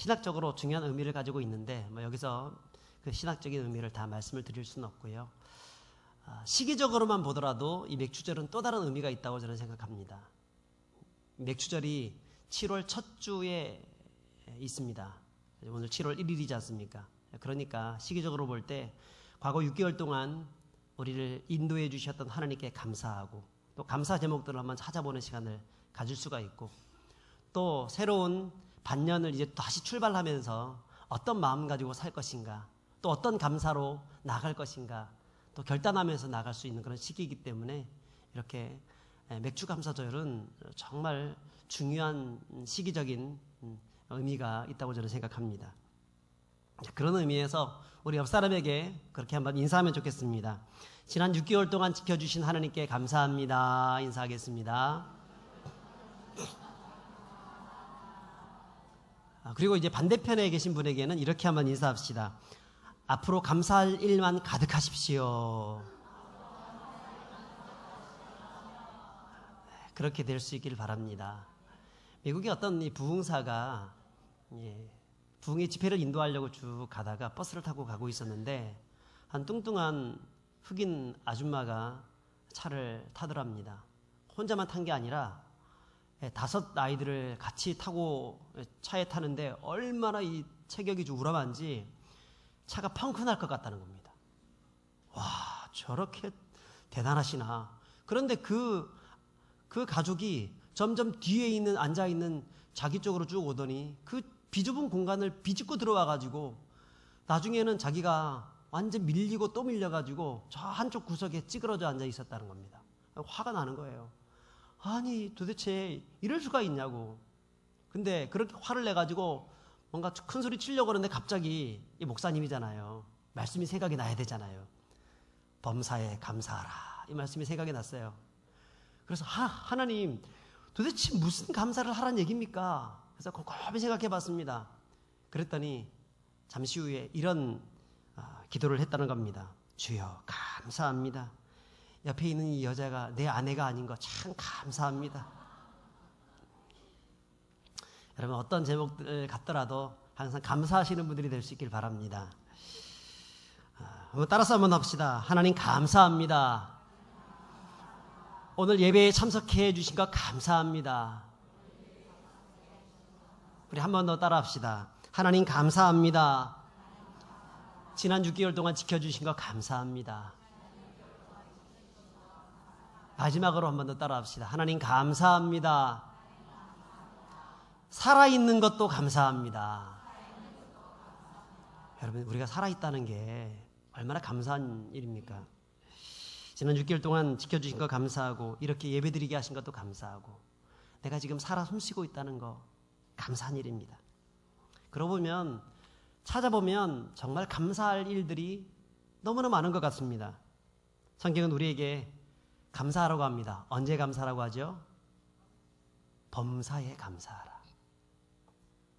신학적으로 중요한 의미를 가지고 있는데 여기서 그 신학적인 의미를 다 말씀을 드릴 수는 없고요. 시기적으로만 보더라도 이 맥추절은 또 다른 의미가 있다고 저는 생각합니다. 맥추절이 7월 첫 주에 있습니다. 오늘 7월 1일이지 않습니까? 그러니까 시기적으로 볼 때 과거 6개월 동안 우리를 인도해 주셨던 하나님께 감사하고 또 감사 제목들을 한번 찾아보는 시간을 가질 수가 있고 또 새로운 반년을 이제 다시 출발하면서 어떤 마음 가지고 살 것인가 또 어떤 감사로 나갈 것인가 또 결단하면서 나갈 수 있는 그런 시기이기 때문에 이렇게 맥주감사절은 정말 중요한 시기적인 의미가 있다고 저는 생각합니다. 그런 의미에서 우리 옆 사람에게 그렇게 한번 인사하면 좋겠습니다. 지난 6개월 동안 지켜주신 하나님께 감사합니다. 인사하겠습니다. 그리고 이제 반대편에 계신 분에게는 이렇게 한번 인사합시다. 앞으로 감사할 일만 가득하십시오. 그렇게 될 수 있기를 바랍니다. 미국의 어떤 이 부흥사가 부흥의 집회를 인도하려고 쭉 가다가 버스를 타고 가고 있었는데 한 뚱뚱한 흑인 아줌마가 차를 타더랍니다. 혼자만 탄 게 아니라 5 아이들을 같이 타고 차에 타는데 얼마나 이 체격이 좀 우람한지 차가 펑크 날 것 같다는 겁니다. 와, 저렇게 대단하시나. 그런데 그 가족이 점점 뒤에 앉아있는 자기 쪽으로 쭉 오더니 그 비좁은 공간을 비집고 들어와가지고 나중에는 자기가 완전 밀리고 또 밀려가지고 저 한쪽 구석에 찌그러져 앉아 있었다는 겁니다. 화가 나는 거예요. 아니 도대체 이럴 수가 있냐고. 근데 그렇게 화를 내가지고 뭔가 큰 소리 치려고 그러는데 갑자기 이 목사님이잖아요. 말씀이 생각이 나야 되잖아요. 범사에 감사하라. 이 말씀이 생각이 났어요. 그래서 하나님 도대체 무슨 감사를 하라는 얘기입니까? 그래서 곰곰이 생각해 봤습니다. 그랬더니 잠시 후에 이런 기도를 했다는 겁니다. 주여 감사합니다. 옆에 있는 이 여자가 내 아내가 아닌 거 참 감사합니다. 여러분 어떤 제목을 갖더라도 항상 감사하시는 분들이 될 수 있길 바랍니다. 따라서 한번 합시다. 하나님 감사합니다. 오늘 예배에 참석해 주신 것 감사합니다. 우리 한 번 더 따라합시다. 하나님 감사합니다. 지난 6개월 동안 지켜주신 것 감사합니다. 마지막으로 한 번 더 따라합시다. 하나님 감사합니다. 살아있는 것도 감사합니다. 여러분 우리가 살아있다는 게 얼마나 감사한 일입니까? 지난 6개월 동안 지켜주신 거 감사하고 이렇게 예배드리게 하신 것도 감사하고 내가 지금 살아 숨쉬고 있다는 거 감사한 일입니다. 그러고 보면 찾아보면 정말 감사할 일들이 너무나 많은 것 같습니다. 성경은 우리에게 감사하라고 합니다. 언제 감사라고 하죠? 범사에 감사하라.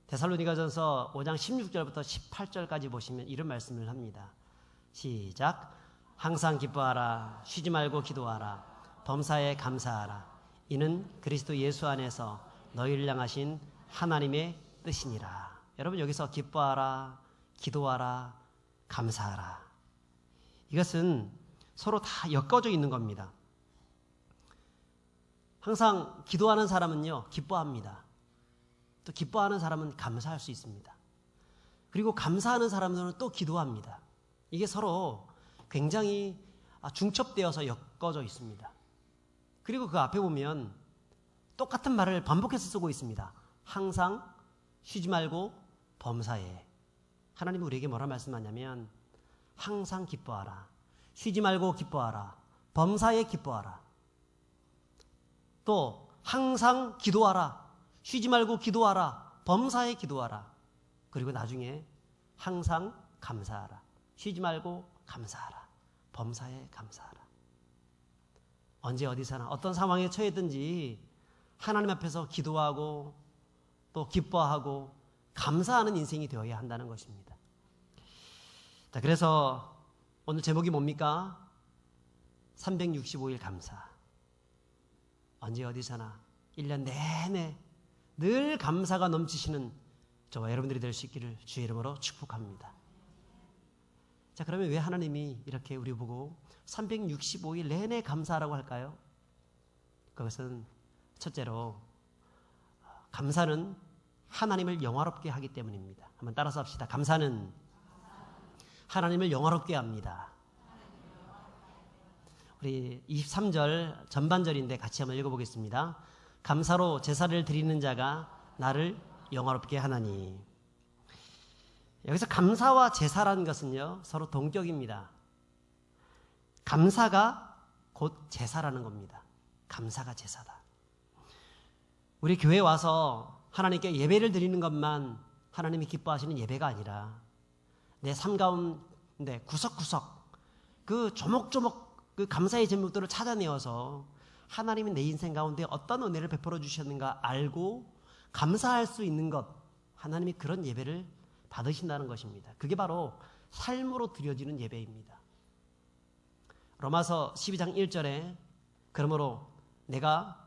데살로니가전서 5장 16절부터 18절까지 보시면 이런 말씀을 합니다. 시작. 항상 기뻐하라. 쉬지 말고 기도하라. 범사에 감사하라. 이는 그리스도 예수 안에서 너희를 향하신 하나님의 뜻이니라. 여러분 여기서 기뻐하라, 기도하라, 감사하라. 이것은 서로 다 엮어져 있는 겁니다. 항상 기도하는 사람은요 기뻐합니다. 또 기뻐하는 사람은 감사할 수 있습니다. 그리고 감사하는 사람들은 또 기도합니다. 이게 서로 굉장히 중첩되어서 엮어져 있습니다. 그리고 그 앞에 보면 똑같은 말을 반복해서 쓰고 있습니다. 항상 쉬지 말고 범사에. 하나님이 우리에게 뭐라 말씀하냐면 항상 기뻐하라. 쉬지 말고 기뻐하라. 범사에 기뻐하라. 또 항상 기도하라. 쉬지 말고 기도하라. 범사에 기도하라. 그리고 나중에 항상 감사하라. 쉬지 말고 감사하라. 범사에 감사하라. 언제 어디서나 어떤 상황에 처해든지 하나님 앞에서 기도하고 또 기뻐하고 감사하는 인생이 되어야 한다는 것입니다. 자, 그래서 오늘 제목이 뭡니까? 365일 감사. 언제 어디서나 1년 내내 늘 감사가 넘치시는 저와 여러분들이 될 수 있기를 주의 이름으로 축복합니다. 자, 그러면 왜 하나님이 이렇게 우리 보고 365일 내내 감사하라고 할까요? 그것은 첫째로 감사는 하나님을 영화롭게 하기 때문입니다. 한번 따라서 합시다. 감사는 하나님을 영화롭게 합니다. 우리 23절 전반절인데 같이 한번 읽어보겠습니다. 감사로 제사를 드리는 자가 나를 영화롭게 하나니. 여기서 감사와 제사라는 것은요, 서로 동격입니다. 감사가 곧 제사라는 겁니다. 감사가 제사다. 우리 교회에 와서 하나님께 예배를 드리는 것만 하나님이 기뻐하시는 예배가 아니라 내 삶 가운데 구석구석 그 조목조목 그 감사의 제목들을 찾아내어서 하나님이 내 인생 가운데 어떤 은혜를 베풀어 주셨는가 알고 감사할 수 있는 것, 하나님이 그런 예배를 받으신다는 것입니다. 그게 바로 삶으로 드려지는 예배입니다. 로마서 12장 1절에 그러므로 내가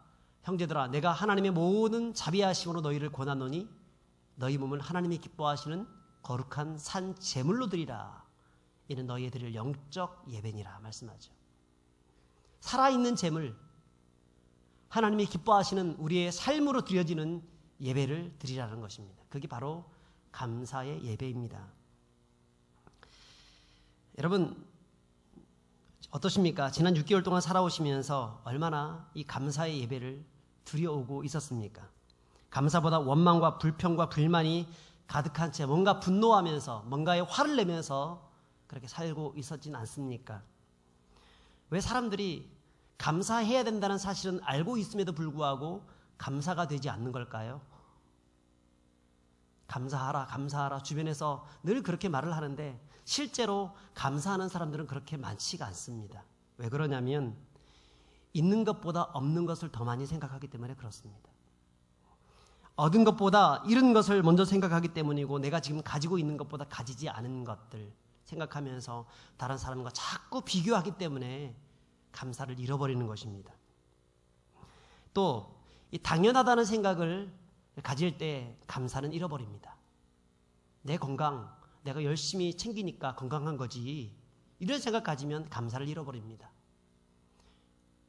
형제들아 내가 하나님의 모든 자비하심으로 너희를 권하노니 너희 몸을 하나님이 기뻐하시는 거룩한 산 제물로 드리라. 이는 너희에 드릴 영적 예배니라 말씀하죠. 살아있는 제물, 하나님이 기뻐하시는 우리의 삶으로 드려지는 예배를 드리라는 것입니다. 그게 바로 감사의 예배입니다. 여러분 어떠십니까? 지난 6개월 동안 살아오시면서 얼마나 이 감사의 예배를 드려오고 있었습니까? 감사보다 원망과 불평과 불만이 가득한 채 뭔가 분노하면서 뭔가에 화를 내면서 그렇게 살고 있었진 않습니까? 왜 사람들이 감사해야 된다는 사실은 알고 있음에도 불구하고 감사가 되지 않는 걸까요? 감사하라, 감사하라 주변에서 늘 그렇게 말을 하는데 실제로 감사하는 사람들은 그렇게 많지가 않습니다. 왜 그러냐면 있는 것보다 없는 것을 더 많이 생각하기 때문에 그렇습니다. 얻은 것보다 잃은 것을 먼저 생각하기 때문이고 내가 지금 가지고 있는 것보다 가지지 않은 것들 생각하면서 다른 사람과 자꾸 비교하기 때문에 감사를 잃어버리는 것입니다. 또 이 당연하다는 생각을 가질 때 감사는 잃어버립니다. 내 건강, 내가 열심히 챙기니까 건강한 거지. 이런 생각 가지면 감사를 잃어버립니다.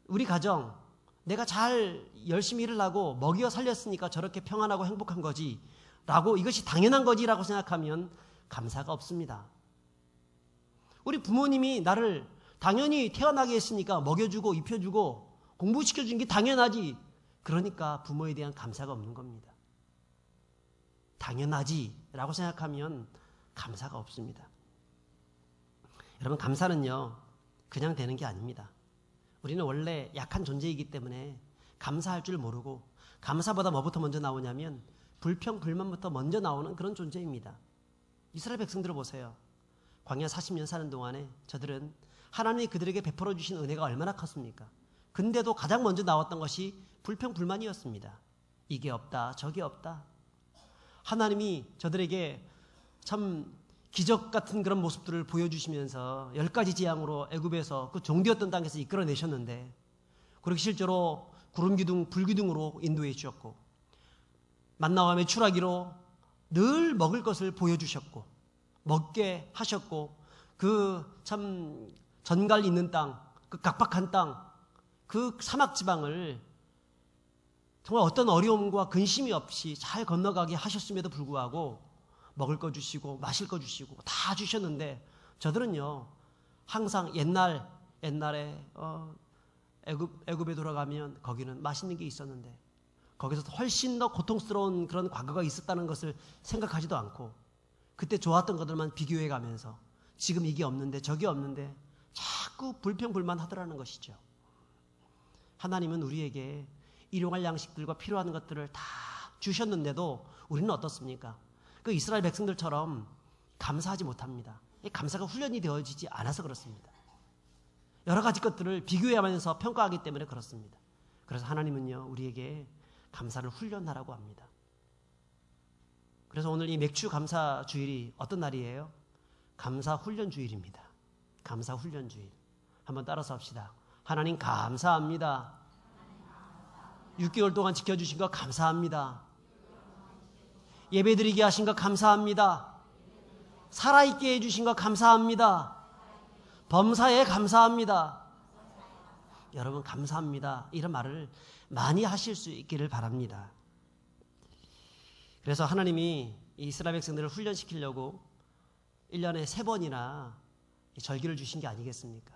우리 가정, 내가 잘 열심히 일을 하고 먹여 살렸으니까 저렇게 평안하고 행복한 거지 라고 이것이 당연한 거지라고 생각하면 감사가 없습니다. 우리 부모님이 나를 당연히 태어나게 했으니까 먹여주고 입혀주고 공부시켜준 게 당연하지. 그러니까 부모에 대한 감사가 없는 겁니다. 당연하지 라고 생각하면 감사가 없습니다. 여러분 감사는요 그냥 되는 게 아닙니다. 우리는 원래 약한 존재이기 때문에 감사할 줄 모르고 감사보다 뭐부터 먼저 나오냐면 불평 불만부터 먼저 나오는 그런 존재입니다. 이스라엘 백성들을 보세요. 광야 40년 사는 동안에 저들은 하나님이 그들에게 베풀어 주신 은혜가 얼마나 컸습니까? 근데도 가장 먼저 나왔던 것이 불평 불만이었습니다. 이게 없다 저게 없다. 하나님이 저들에게 참 기적 같은 그런 모습들을 보여주시면서 10가지 재앙으로 애굽에서 그 종되었던 땅에서 이끌어내셨는데 그렇게 실제로 구름기둥 불기둥으로 인도해 주셨고 만나와 메추라기로 늘 먹을 것을 보여주셨고 먹게 하셨고 그 참 전갈 있는 땅, 그 각박한 땅, 그 사막 지방을 정말 어떤 어려움과 근심이 없이 잘 건너가게 하셨음에도 불구하고 먹을 거 주시고 마실 거 주시고 다 주셨는데 저들은요 항상 옛날에 애굽에 돌아가면 거기는 맛있는 게 있었는데 거기서 훨씬 더 고통스러운 그런 과거가 있었다는 것을 생각하지도 않고 그때 좋았던 것들만 비교해 가면서 지금 이게 없는데 저게 없는데 자꾸 불평불만 하더라는 것이죠. 하나님은 우리에게 일용할 양식들과 필요한 것들을 다 주셨는데도 우리는 어떻습니까? 그 이스라엘 백성들처럼 감사하지 못합니다. 감사가 훈련이 되어지지 않아서 그렇습니다. 여러 가지 것들을 비교하면서 평가하기 때문에 그렇습니다. 그래서 하나님은요 우리에게 감사를 훈련하라고 합니다. 그래서 오늘 이 맥주 감사 주일이 어떤 날이에요? 감사 훈련 주일입니다. 감사 훈련 주일. 한번 따라서 합시다. 하나님 감사합니다. 6개월 동안 지켜주신 거 감사합니다. 예배드리게 하신 것 감사합니다. 살아있게 해주신 것 감사합니다. 범사에 감사합니다. 여러분 감사합니다. 이런 말을 많이 하실 수 있기를 바랍니다. 그래서 하나님이 이스라엘 백성들을 훈련시키려고 1년에 3번이나 절기를 주신 게 아니겠습니까?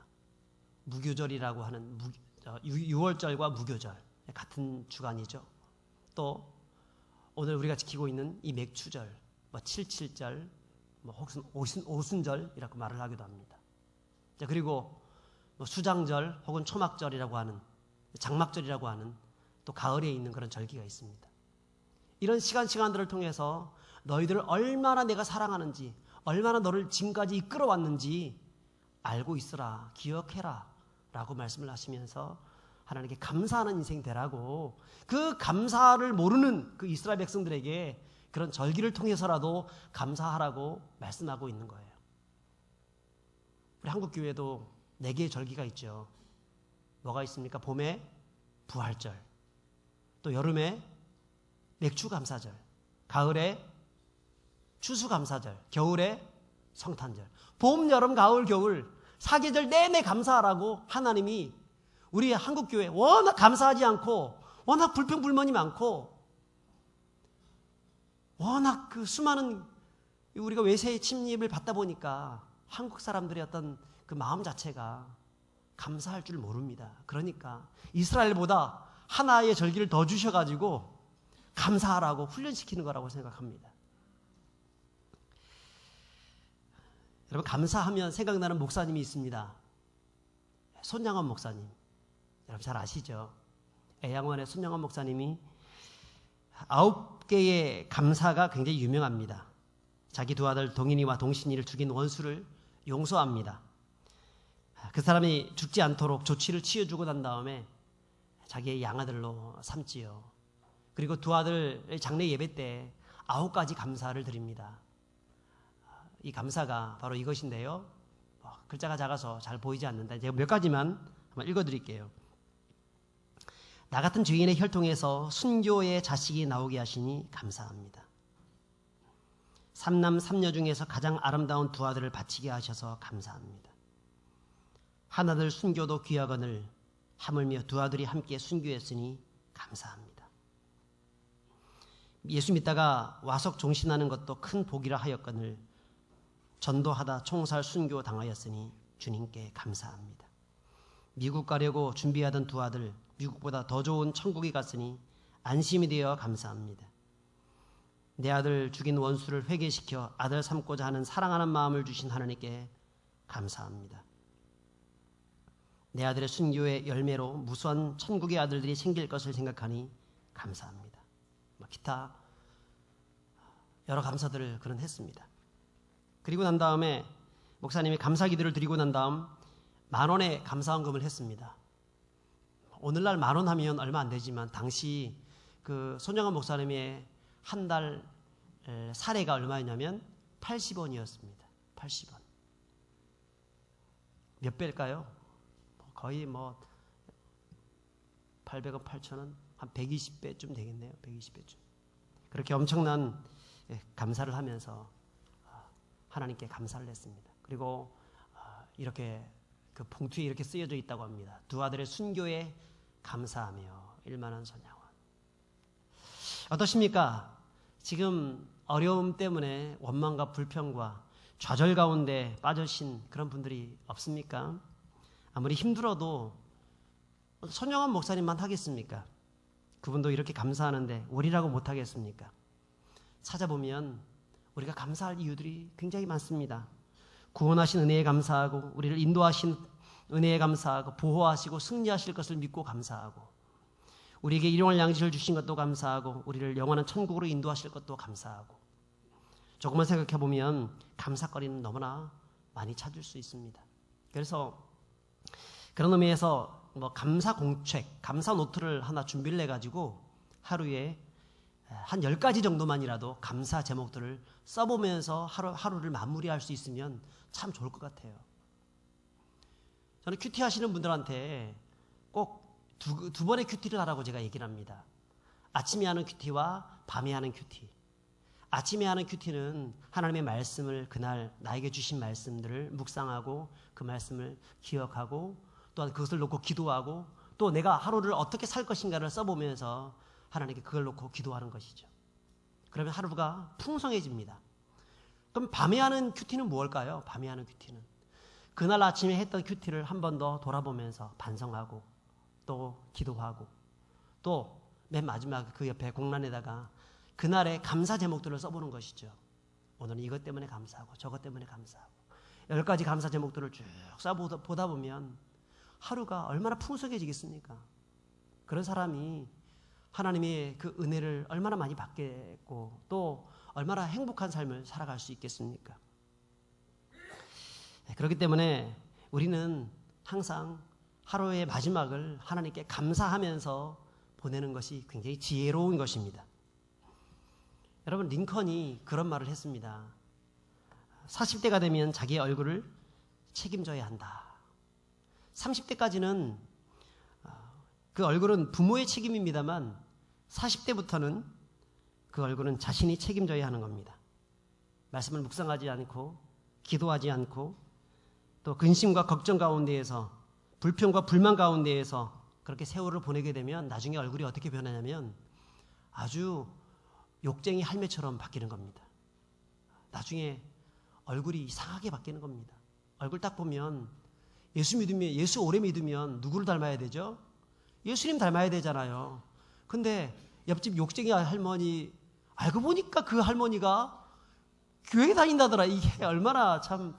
무교절이라고 하는 6월절과 무교절 같은 주간이죠. 또 오늘 우리가 지키고 있는 이 맥추절, 77절, 혹은 오순절이라고 말을 하기도 합니다. 그리고 수장절 혹은 초막절이라고 하는 장막절이라고 하는 또 가을에 있는 그런 절기가 있습니다. 이런 시간들을 통해서 너희들을 얼마나 내가 사랑하는지, 얼마나 너를 지금까지 이끌어왔는지 알고 있으라, 기억해라 라고 말씀을 하시면서 하나님께 감사하는 인생 되라고, 그 감사를 모르는 그 이스라엘 백성들에게 그런 절기를 통해서라도 감사하라고 말씀하고 있는 거예요. 우리 한국교회도 4개의 절기가 있죠. 뭐가 있습니까? 봄에 부활절, 또 여름에 맥추감사절, 가을에 추수감사절, 겨울에 성탄절. 봄, 여름, 가을, 겨울 4계절 내내 감사하라고 하나님이 우리 한국교회 워낙 감사하지 않고 워낙 불평불만이 많고 워낙 그 수많은 우리가 외세의 침입을 받다 보니까 한국 사람들의 어떤 그 마음 자체가 감사할 줄 모릅니다. 그러니까 이스라엘보다 하나의 절기를 더 주셔가지고 감사하라고 훈련시키는 거라고 생각합니다. 여러분 감사하면 생각나는 목사님이 있습니다. 손양원 목사님. 여러분 잘 아시죠? 애양원의 손양원 목사님이 9개의 감사가 굉장히 유명합니다. 자기 두 아들 동인이와 동신이를 죽인 원수를 용서합니다. 그 사람이 죽지 않도록 조치를 취해주고 난 다음에 자기의 양아들로 삼지요. 그리고 두 아들 장례 예배 때 9가지 감사를 드립니다. 이 감사가 바로 이것인데요. 글자가 작아서 잘 보이지 않는데 제가 몇 가지만 한번 읽어드릴게요. 나 같은 죄인의 혈통에서 순교의 자식이 나오게 하시니 감사합니다. 3남 3녀 중에서 가장 아름다운 두 아들을 바치게 하셔서 감사합니다. 하나들 순교도 귀하거늘 하물며 두 아들이 함께 순교했으니 감사합니다. 예수 믿다가 와석 종신하는 것도 큰 복이라 하였거늘 전도하다 총살 순교 당하였으니 주님께 감사합니다. 미국 가려고 준비하던 두 아들 미국보다 더 좋은 천국에 갔으니 안심이 되어 감사합니다. 내 아들 죽인 원수를 회개시켜 아들 삼고자 하는 사랑하는 마음을 주신 하나님께 감사합니다. 내 아들의 순교의 열매로 무수한 천국의 아들들이 생길 것을 생각하니 감사합니다. 기타 여러 감사들을 그는 했습니다. 그리고 난 다음에 목사님이 감사 기도를 드리고 난 다음 10,000원의 감사헌금을 했습니다. 오늘날 10,000원 하면 얼마 안 되지만 당시 그 손영환 목사님의 한 달 사례가 얼마였냐면 80원이었습니다. 80원. 몇 배일까요? 거의 800원, 8,000원, 한 120배쯤 되겠네요. 120배쯤. 그렇게 엄청난 감사를 하면서 하나님께 감사를 했습니다. 그리고 이렇게 그 봉투에 이렇게 쓰여져 있다고 합니다. 두 아들의 순교에 감사하며 10,000원 손양원. 어떠십니까? 지금 어려움 때문에 원망과 불평과 좌절 가운데 빠져신 그런 분들이 없습니까? 아무리 힘들어도 손영환 목사님만 하겠습니까? 그분도 이렇게 감사하는데 우리라고 못하겠습니까? 찾아보면 우리가 감사할 이유들이 굉장히 많습니다. 구원하신 은혜에 감사하고 우리를 인도하신 은혜에 감사하고 보호하시고 승리하실 것을 믿고 감사하고 우리에게 일용할 양식을 주신 것도 감사하고 우리를 영원한 천국으로 인도하실 것도 감사하고 조금만 생각해보면 감사거리는 너무나 많이 찾을 수 있습니다. 그래서 그런 의미에서 감사 공책, 감사 노트를 하나 준비를 해가지고 하루에 한 10가지 정도만이라도 감사 제목들을 써보면서 하루를 마무리할 수 있으면 참 좋을 것 같아요. 저는 큐티 하시는 분들한테 꼭 두 번의 큐티를 하라고 제가 얘기를 합니다. 아침에 하는 큐티와 밤에 하는 큐티. 아침에 하는 큐티는 하나님의 말씀을 그날 나에게 주신 말씀들을 묵상하고 그 말씀을 기억하고 또한 그것을 놓고 기도하고 또 내가 하루를 어떻게 살 것인가를 써보면서 하나님께 그걸 놓고 기도하는 것이죠. 그러면 하루가 풍성해집니다. 그럼 밤에 하는 큐티는 무엇일까요? 밤에 하는 큐티는 그날 아침에 했던 큐티를 한 번 더 돌아보면서 반성하고 또 기도하고 또 맨 마지막 그 옆에 공란에다가 그날의 감사 제목들을 써보는 것이죠. 오늘은 이것 때문에 감사하고 저것 때문에 감사하고 10가지 감사 제목들을 쭉 써보다 보면 하루가 얼마나 풍성해지겠습니까? 그런 사람이 하나님의 그 은혜를 얼마나 많이 받겠고 또 얼마나 행복한 삶을 살아갈 수 있겠습니까? 그렇기 때문에 우리는 항상 하루의 마지막을 하나님께 감사하면서 보내는 것이 굉장히 지혜로운 것입니다. 여러분, 링컨이 그런 말을 했습니다. 40대가 되면 자기의 얼굴을 책임져야 한다. 30대까지는 그 얼굴은 부모의 책임입니다만 40대부터는 그 얼굴은 자신이 책임져야 하는 겁니다. 말씀을 묵상하지 않고 기도하지 않고 또 근심과 걱정 가운데에서 불평과 불만 가운데에서 그렇게 세월을 보내게 되면 나중에 얼굴이 어떻게 변하냐면 아주 욕쟁이 할매처럼 바뀌는 겁니다. 나중에 얼굴이 이상하게 바뀌는 겁니다. 얼굴 딱 보면 예수 오래 믿으면 누구를 닮아야 되죠? 예수님 닮아야 되잖아요. 근데 옆집 욕쟁이 할머니 알고 보니까 그 할머니가 교회 다닌다더라. 이게 얼마나 참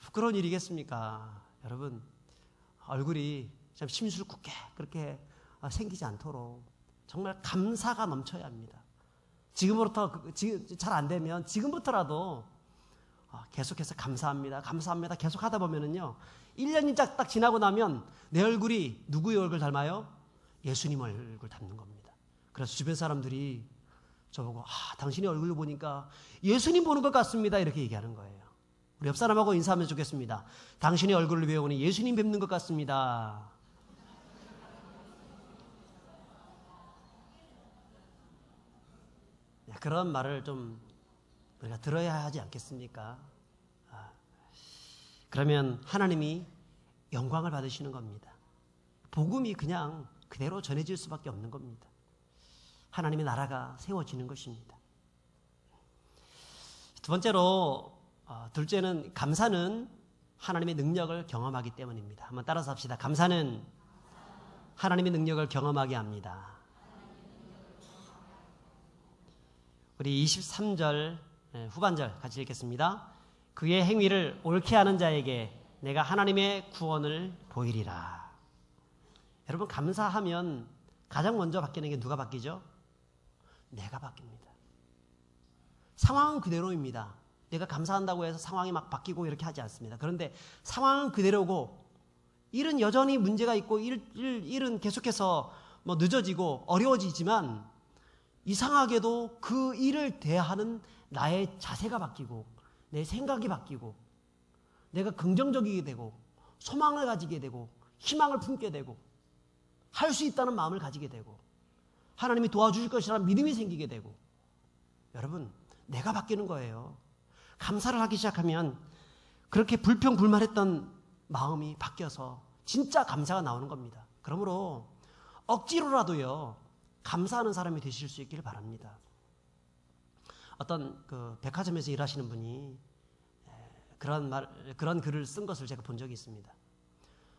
부끄러운 일이겠습니까? 여러분, 얼굴이 참 심술궂게 그렇게 생기지 않도록 정말 감사가 넘쳐야 합니다. 지금부터 잘 안 되면 지금부터라도 계속해서 감사합니다. 감사합니다. 계속 하다 보면은요. 1년이 딱 지나고 나면 내 얼굴이 누구의 얼굴 닮아요? 예수님 얼굴 닮는 겁니다. 그래서 주변 사람들이 저보고 당신의 얼굴을 보니까 예수님 보는 것 같습니다. 이렇게 얘기하는 거예요. 우리 옆 사람하고 인사하면 좋겠습니다. 당신의 얼굴을 배우니 예수님 뵙는 것 같습니다. 그런 말을 좀 우리가 들어야 하지 않겠습니까? 그러면 하나님이 영광을 받으시는 겁니다. 복음이 그냥 그대로 전해질 수밖에 없는 겁니다. 하나님의 나라가 세워지는 것입니다. 두 번째로 둘째는 감사는 하나님의 능력을 경험하기 때문입니다. 한번 따라서 합시다. 감사는 하나님의 능력을 경험하게 합니다. 우리 23절 후반절 같이 읽겠습니다. 그의 행위를 옳게 하는 자에게 내가 하나님의 구원을 보이리라. 여러분, 감사하면 가장 먼저 바뀌는 게 누가 바뀌죠? 내가 바뀝니다. 상황은 그대로입니다. 내가 감사한다고 해서 상황이 막 바뀌고 이렇게 하지 않습니다. 그런데 상황은 그대로고 일은 여전히 문제가 있고 일은 계속해서 늦어지고 어려워지지만 이상하게도 그 일을 대하는 나의 자세가 바뀌고 내 생각이 바뀌고 내가 긍정적이게 되고 소망을 가지게 되고 희망을 품게 되고 할 수 있다는 마음을 가지게 되고 하나님이 도와주실 것이라는 믿음이 생기게 되고 여러분, 내가 바뀌는 거예요. 감사를 하기 시작하면 그렇게 불평불만했던 마음이 바뀌어서 진짜 감사가 나오는 겁니다. 그러므로 억지로라도요 감사하는 사람이 되실 수 있기를 바랍니다. 어떤 그 백화점에서 일하시는 분이 그런 글을 쓴 것을 제가 본 적이 있습니다.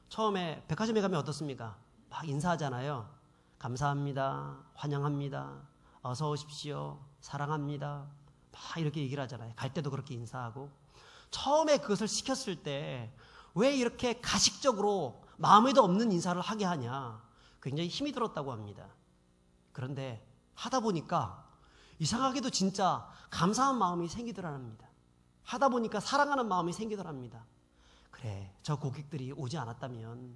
처음에 백화점에 가면 어떻습니까? 막 인사하잖아요. 감사합니다. 환영합니다. 어서 오십시오. 사랑합니다. 막 이렇게 얘기를 하잖아요. 갈 때도 그렇게 인사하고. 처음에 그것을 시켰을 때 왜 이렇게 가식적으로 마음에도 없는 인사를 하게 하냐. 굉장히 힘이 들었다고 합니다. 그런데 하다 보니까 이상하게도 진짜 감사한 마음이 생기더랍니다. 하다 보니까 사랑하는 마음이 생기더랍니다. 그래, 저 고객들이 오지 않았다면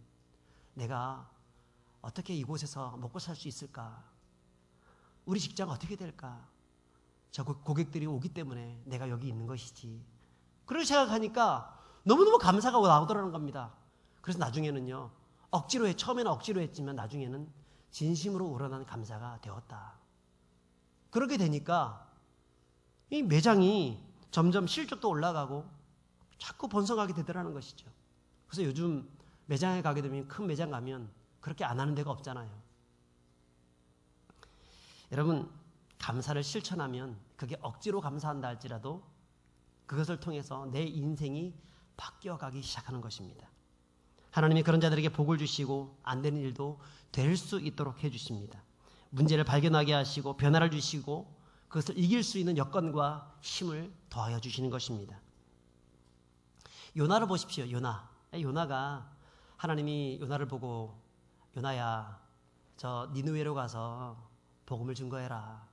내가 어떻게 이곳에서 먹고 살 수 있을까? 우리 직장 어떻게 될까? 저 고객들이 오기 때문에 내가 여기 있는 것이지. 그렇게 생각하니까 너무너무 감사가 나오더라는 겁니다. 그래서 나중에는요, 처음에는 억지로 했지만 나중에는 진심으로 우러나는 감사가 되었다. 그렇게 되니까 이 매장이 점점 실적도 올라가고 자꾸 번성하게 되더라는 것이죠. 그래서 요즘 매장에 가게 되면, 큰 매장 가면 그렇게 안 하는 데가 없잖아요. 여러분, 감사를 실천하면, 그게 억지로 감사한다 할지라도 그것을 통해서 내 인생이 바뀌어가기 시작하는 것입니다. 하나님이 그런 자들에게 복을 주시고 안 되는 일도 될 수 있도록 해주십니다. 문제를 발견하게 하시고 변화를 주시고 그것을 이길 수 있는 여건과 힘을 더하여 주시는 것입니다. 요나를 보십시오. 요나가, 하나님이 요나를 보고, 요나야, 저 니느웨로 가서 복음을 증거해라.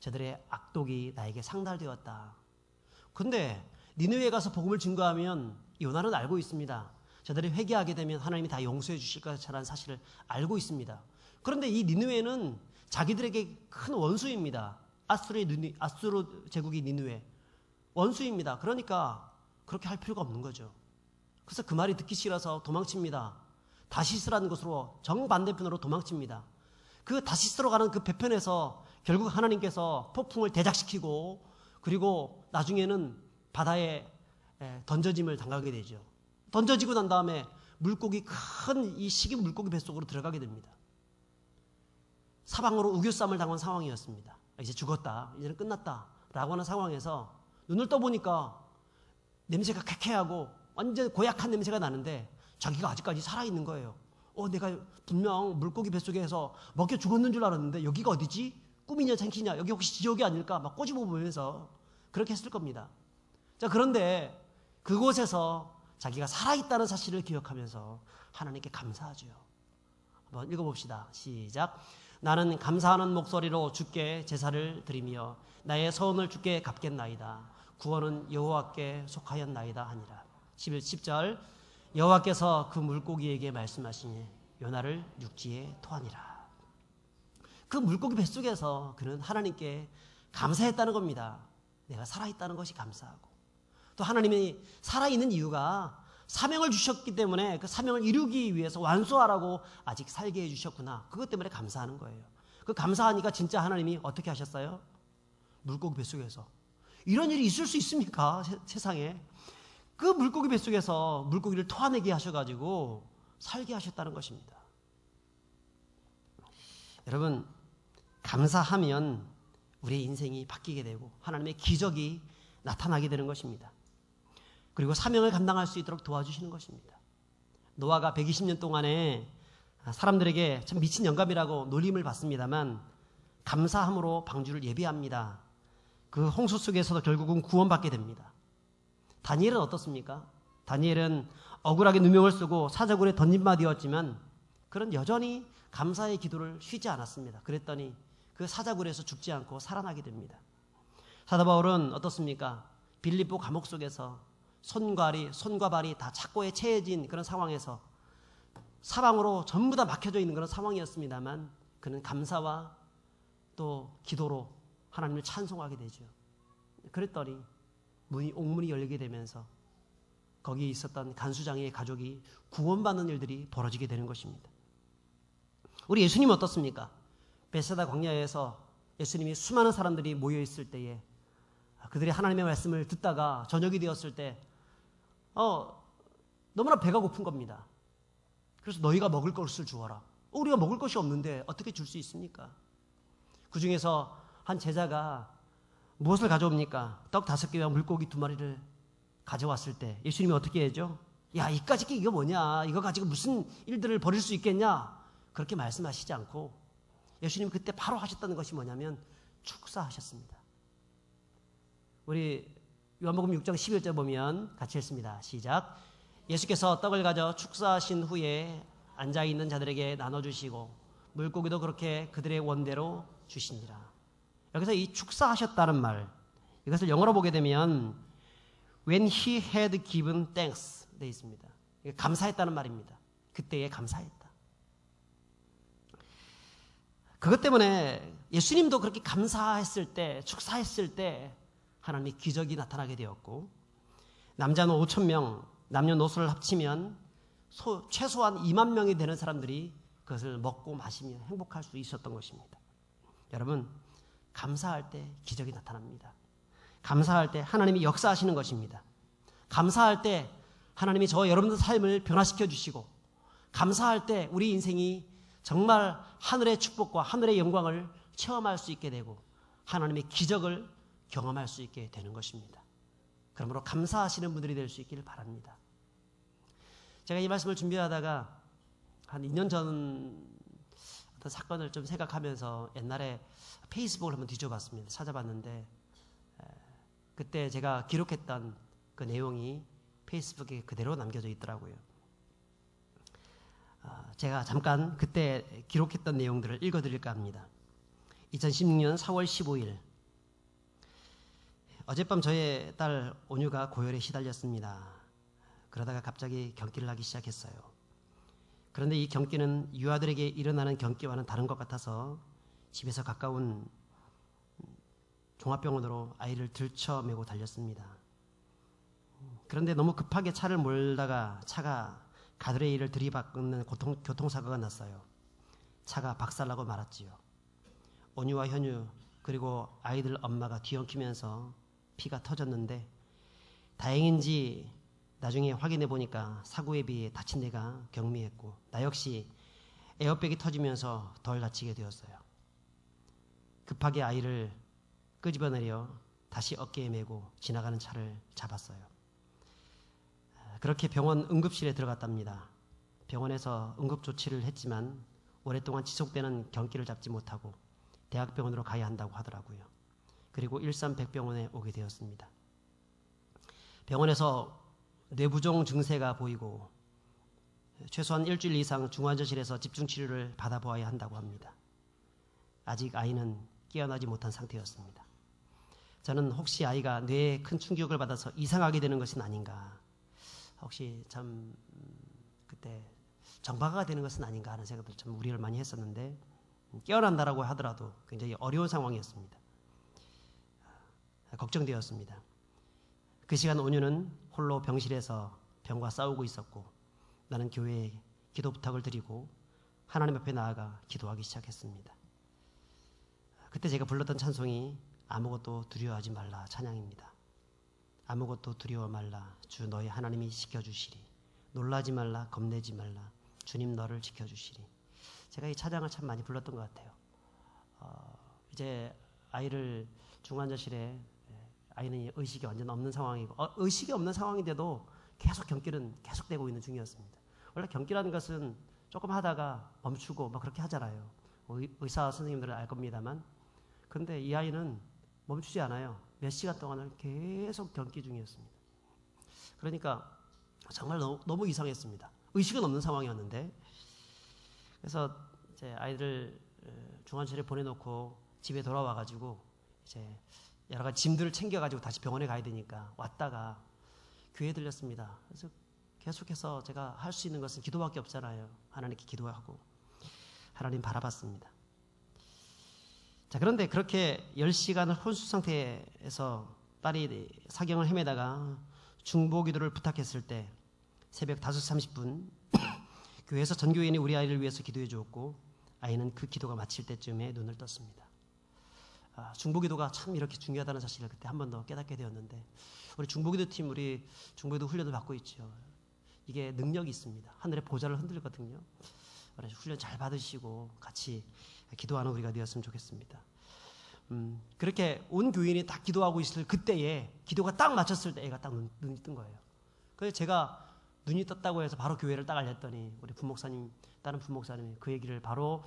저들의 악독이 나에게 상달되었다. 근데 니느웨에 가서 복음을 증거하면 요나는 알고 있습니다. 저들이 회개하게 되면 하나님이 다 용서해 주실 것이라는 사실을 알고 있습니다. 그런데 이 니느웨는 자기들에게 큰 원수입니다. 아수르 제국이 니느웨 원수입니다. 그러니까 그렇게 할 필요가 없는 거죠. 그래서 그 말이 듣기 싫어서 도망칩니다. 다시스라는 곳으로, 정반대편으로 도망칩니다. 그 다시스로 가는 그 배편에서 결국 하나님께서 폭풍을 대작시키고, 그리고 나중에는 바다에 던져짐을 당하게 되죠. 던져지고 난 다음에 물고기, 큰 이 식인 물고기 뱃속으로 들어가게 됩니다. 사방으로 우겨쌈을 당한 상황이었습니다. 이제 죽었다, 이제는 끝났다 라고 하는 상황에서 눈을 떠보니까 냄새가 쾌쾌하고 완전 고약한 냄새가 나는데 자기가 아직까지 살아있는 거예요. 내가 분명 물고기 뱃속에서 먹혀 죽었는 줄 알았는데 여기가 어디지? 꿈이냐 생시냐? 여기 혹시 지옥이 아닐까? 막 꼬집어 보면서 그렇게 했을 겁니다. 자, 그런데 그곳에서 자기가 살아있다는 사실을 기억하면서 하나님께 감사하죠. 한번 읽어봅시다. 시작. 나는 감사하는 목소리로 주께 제사를 드리며 나의 서원을 주께 갚겠나이다. 구원은 여호와께 속하였나이다 하니라. 10절 여호와께서 그 물고기에게 말씀하시니 요나를 육지에 토하니라. 그 물고기 뱃속에서 그는 하나님께 감사했다는 겁니다. 내가 살아있다는 것이 감사하고, 또 하나님이 살아있는 이유가 사명을 주셨기 때문에 그 사명을 이루기 위해서 완수하라고 아직 살게 해주셨구나. 그것 때문에 감사하는 거예요. 그 감사하니까 진짜 하나님이 어떻게 하셨어요? 물고기 뱃속에서. 이런 일이 있을 수 있습니까? 세상에. 그 물고기 뱃속에서 물고기를 토하내게 하셔가지고 살게 하셨다는 것입니다. 여러분, 감사하면 우리의 인생이 바뀌게 되고 하나님의 기적이 나타나게 되는 것입니다. 그리고 사명을 감당할 수 있도록 도와주시는 것입니다. 노아가 120년 동안에 사람들에게 참 미친 영감이라고 놀림을 받습니다만 감사함으로 방주를 예비합니다. 그 홍수 속에서도 결국은 구원받게 됩니다. 다니엘은 어떻습니까? 다니엘은 억울하게 누명을 쓰고 사자굴에 던진바 되었지만 그는 여전히 감사의 기도를 쉬지 않았습니다. 그랬더니 그 사자굴에서 죽지 않고 살아나게 됩니다. 사도 바울은 어떻습니까? 빌립보 감옥 속에서 손과 발이 다 착고에 채해진 그런 상황에서 사방으로 전부 다 막혀져 있는 그런 상황이었습니다만 그는 감사와 또 기도로 하나님을 찬송하게 되죠. 그랬더니 옥문이 열리게 되면서 거기에 있었던 간수장의 가족이 구원받는 일들이 벌어지게 되는 것입니다. 우리 예수님 어떻습니까? 베세다 광야에서 예수님이 수많은 사람들이 모여있을 때에 그들이 하나님의 말씀을 듣다가 저녁이 되었을 때 너무나 배가 고픈 겁니다. 그래서 너희가 먹을 것을 주어라. 우리가 먹을 것이 없는데 어떻게 줄 수 있습니까? 그 중에서 한 제자가 무엇을 가져옵니까? 떡 5개와 물고기 2마리를 가져왔을 때 예수님이 어떻게 해죠? 야, 이까짓 게 이거 뭐냐? 이거 가지고 무슨 일들을 벌일 수 있겠냐? 그렇게 말씀하시지 않고 예수님이 그때 바로 하셨다는 것이 뭐냐면 축사하셨습니다. 우리 요한복음 6장 11절 보면 같이 읽습니다. 시작. 예수께서 떡을 가져 축사하신 후에 앉아있는 자들에게 나눠주시고 물고기도 그렇게 그들의 원대로 주시니라. 여기서 이 축사하셨다는 말, 이것을 영어로 보게 되면 When he had given thanks 되어 있습니다. 감사했다는 말입니다. 그때에 감사했다. 그것 때문에 예수님도 그렇게 감사했을 때, 축사했을 때 하나님의 기적이 나타나게 되었고, 남자는 5,000명, 남녀노소를 합치면 최소한 2만 명이 되는 사람들이 그것을 먹고 마시며 행복할 수 있었던 것입니다. 여러분, 감사할 때 기적이 나타납니다. 감사할 때 하나님이 역사하시는 것입니다. 감사할 때 하나님이 저 여러분들 삶을 변화시켜 주시고, 감사할 때 우리 인생이 정말 하늘의 축복과 하늘의 영광을 체험할 수 있게 되고 하나님의 기적을 경험할 수 있게 되는 것입니다. 그러므로 감사하시는 분들이 될 수 있기를 바랍니다. 제가 이 말씀을 준비하다가 한 2년 전 어떤 사건을 좀 생각하면서 옛날에 페이스북을 한번 뒤져봤습니다. 찾아봤는데 그때 제가 기록했던 그 내용이 페이스북에 그대로 남겨져 있더라고요. 제가 잠깐 그때 기록했던 내용들을 읽어드릴까 합니다. 2016년 4월 15일 어젯밤 저의 딸 온유가 고열에 시달렸습니다. 그러다가 갑자기 경기를 하기 시작했어요. 그런데 이 경기는 유아들에게 일어나는 경기와는 다른 것 같아서 집에서 가까운 종합병원으로 아이를 들쳐매고 달렸습니다. 그런데 너무 급하게 차를 몰다가 차가 가드레일을 들이받는 교통사고가 났어요. 차가 박살나고 말았지요. 온유와 현유 그리고 아이들 엄마가 뒤엉키면서 피가 터졌는데 다행인지 나중에 확인해 보니까 사고에 비해 다친 데가 경미했고 나 역시 에어백이 터지면서 덜 다치게 되었어요. 급하게 아이를 끄집어내려 다시 어깨에 메고 지나가는 차를 잡았어요. 그렇게 병원 응급실에 들어갔답니다. 병원에서 응급조치를 했지만 오랫동안 지속되는 경기를 잡지 못하고 대학병원으로 가야 한다고 하더라고요. 그리고 일산백병원에 오게 되었습니다. 병원에서 뇌부종 증세가 보이고 최소한 일주일 이상 중환자실에서 집중치료를 받아보아야 한다고 합니다. 아직 아이는 깨어나지 못한 상태였습니다. 저는 혹시 아이가 뇌에 큰 충격을 받아서 이상하게 되는 것은 아닌가, 혹시 참 그때 정박아가 되는 것은 아닌가 하는 생각들 참 우려를 많이 했었는데 깨어난다라고 하더라도 굉장히 어려운 상황이었습니다. 걱정되었습니다. 그 시간 온유는 홀로 병실에서 병과 싸우고 있었고 나는 교회에 기도 부탁을 드리고 하나님 앞에 나아가 기도하기 시작했습니다. 그때 제가 불렀던 찬송이 아무것도 두려워하지 말라 찬양입니다. 아무것도 두려워 말라 주 너의 하나님이 지켜주시리. 놀라지 말라 겁내지 말라 주님 너를 지켜주시리. 제가 이 찬양을 참 많이 불렀던 것 같아요. 이제 아이를 중환자실에, 아이는 의식이 완전 없는 상황이고 의식이 없는 상황인데도 계속 경기는 계속되고 있는 중이었습니다. 원래 경기라는 것은 조금 하다가 멈추고 막 그렇게 하잖아요. 의사 선생님들은 알 겁니다만, 그런데 이 아이는 멈추지 않아요. 몇 시간 동안을 계속 경기 중이었습니다. 그러니까 정말 너무 이상했습니다. 의식은 없는 상황이었는데, 그래서 이제 아이들 중환실에 보내놓고 집에 돌아와가지고 이제 여러 가지 짐들을 챙겨가지고 다시 병원에 가야 되니까 왔다가 교회에 들렸습니다. 그래서 계속해서 제가 할 수 있는 것은 기도밖에 없잖아요. 하나님께 기도하고 하나님 바라봤습니다. 자, 그런데 그렇게 10시간을 혼수 상태에서 딸이 사경을 헤매다가 중보기도를 부탁했을 때 새벽 5시 30분 교회에서 전교인이 우리 아이를 위해서 기도해 주었고 아이는 그 기도가 마칠 때쯤에 눈을 떴습니다. 중보기도가 참 이렇게 중요하다는 사실을 그때 한 번 더 깨닫게 되었는데, 우리 중보기도 팀, 우리 중보기도 훈련을 받고 있죠. 이게 능력이 있습니다. 하늘의 보좌를 흔들거든요. 그래서 훈련 잘 받으시고 같이 기도하는 우리가 되었으면 좋겠습니다. 그렇게 온 교인이 딱 기도하고 있을 그때에 기도가 딱 맞췄을 때 애가 딱 눈이 뜬 거예요. 그래서 제가 눈이 떴다고 해서 바로 교회를 딱 알렸더니 우리 부목사님, 다른 부목사님이 그 얘기를 바로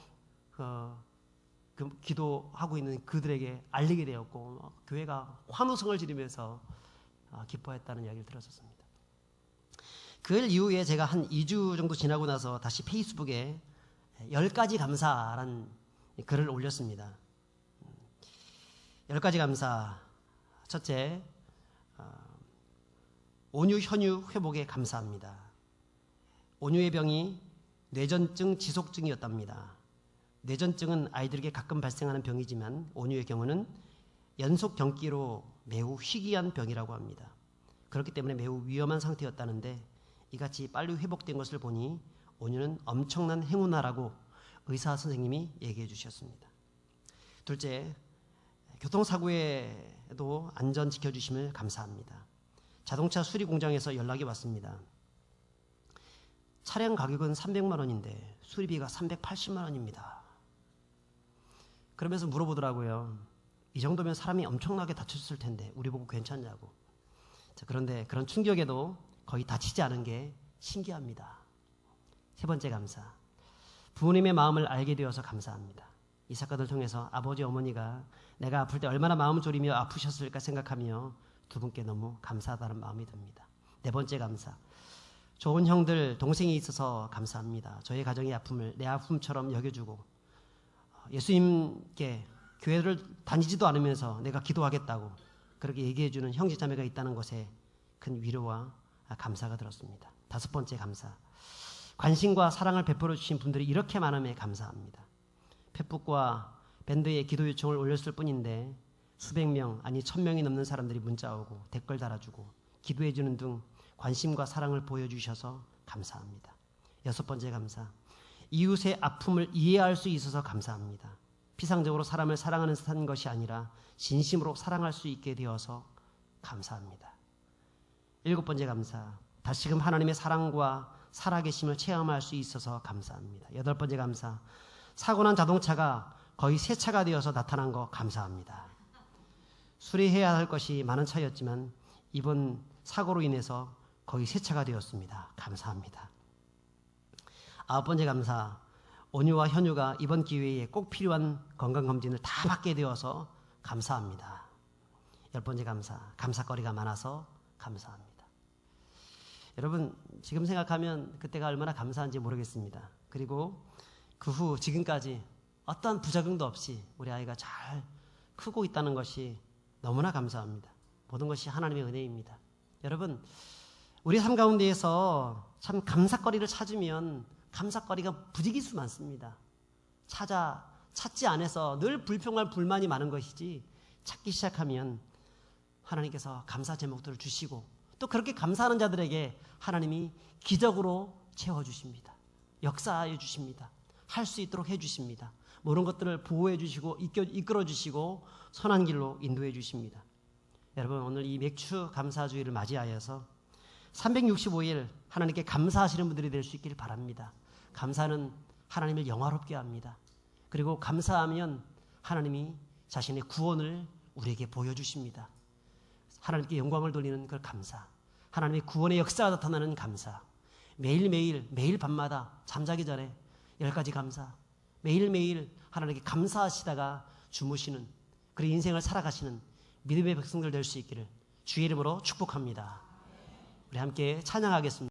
그 기도하고 있는 그들에게 알리게 되었고 교회가 환호성을 지르면서 기뻐했다는 이야기를 들었었습니다. 그 이후에 제가 한 2주 정도 지나고 나서 다시 페이스북에 10가지 감사라는 글을 올렸습니다. 10가지 감사. 첫째, 온유 현유 회복에 감사합니다. 온유의 병이 뇌전증 지속증이었답니다. 뇌전증은 아이들에게 가끔 발생하는 병이지만 온유의 경우는 연속 경기로 매우 희귀한 병이라고 합니다. 그렇기 때문에 매우 위험한 상태였다는데 이같이 빨리 회복된 것을 보니 온유는 엄청난 행운아라고 의사 선생님이 얘기해 주셨습니다. 둘째, 교통사고에도 안전 지켜주심을 감사합니다. 자동차 수리 공장에서 연락이 왔습니다. 차량 가격은 300만 원인데 수리비가 380만 원입니다. 그러면서 물어보더라고요. 이 정도면 사람이 엄청나게 다쳤을 텐데 우리 보고 괜찮냐고. 그런데 그런 충격에도 거의 다치지 않은 게 신기합니다. 세 번째 감사. 부모님의 마음을 알게 되어서 감사합니다. 이 사건을 통해서 아버지 어머니가 내가 아플 때 얼마나 마음 졸이며 아프셨을까 생각하며 두 분께 너무 감사하다는 마음이 듭니다. 네 번째 감사. 좋은 형들, 동생이 있어서 감사합니다. 저의 가정의 아픔을 내 아픔처럼 여겨주고 예수님께 교회를 다니지도 않으면서 내가 기도하겠다고 그렇게 얘기해주는 형제자매가 있다는 것에 큰 위로와 감사가 들었습니다. 다섯 번째 감사. 관심과 사랑을 베풀어 주신 분들이 이렇게 많음에 감사합니다. 페북과 밴드에 기도 요청을 올렸을 뿐인데 수백 명 아니 1000명이 넘는 사람들이 문자 오고 댓글 달아주고 기도해주는 등 관심과 사랑을 보여주셔서 감사합니다. 여섯 번째 감사. 이웃의 아픔을 이해할 수 있어서 감사합니다. 피상적으로 사람을 사랑하는 것이 아니라 진심으로 사랑할 수 있게 되어서 감사합니다. 일곱 번째 감사. 다시금 하나님의 사랑과 살아계심을 체험할 수 있어서 감사합니다. 여덟 번째 감사. 사고난 자동차가 거의 새 차가 되어서 나타난 거 감사합니다. 수리해야 할 것이 많은 차였지만 이번 사고로 인해서 거의 새 차가 되었습니다. 감사합니다. 아홉 번째 감사. 온유와 현유가 이번 기회에 꼭 필요한 건강검진을 다 받게 되어서 감사합니다. 열 번째 감사. 감사거리가 많아서 감사합니다. 여러분 지금 생각하면 그때가 얼마나 감사한지 모르겠습니다. 그리고 그 후 지금까지 어떤 부작용도 없이 우리 아이가 잘 크고 있다는 것이 너무나 감사합니다. 모든 것이 하나님의 은혜입니다. 여러분 우리 삶 가운데에서 참 감사거리를 찾으면 감사거리가 부지기수 많습니다. 찾지 않아서 늘 불평할 불만이 많은 것이지 찾기 시작하면 하나님께서 감사 제목들을 주시고 또 그렇게 감사하는 자들에게 하나님이 기적으로 채워주십니다. 역사해 주십니다. 할 수 있도록 해주십니다. 모든 것들을 보호해 주시고 이끌어 주시고 선한 길로 인도해 주십니다. 여러분 오늘 이 맥주 감사주의를 맞이하여서 365일 하나님께 감사하시는 분들이 될 수 있길 바랍니다. 감사는 하나님을 영화롭게 합니다. 그리고 감사하면 하나님이 자신의 구원을 우리에게 보여주십니다. 하나님께 영광을 돌리는 그 감사, 하나님의 구원의 역사가 나타나는 감사, 매일매일 매일 밤마다 잠자기 전에 10가지 감사, 매일매일 하나님께 감사하시다가 주무시는 그런 인생을 살아가시는 믿음의 백성들 될 수 있기를 주의 이름으로 축복합니다. 우리 함께 찬양하겠습니다.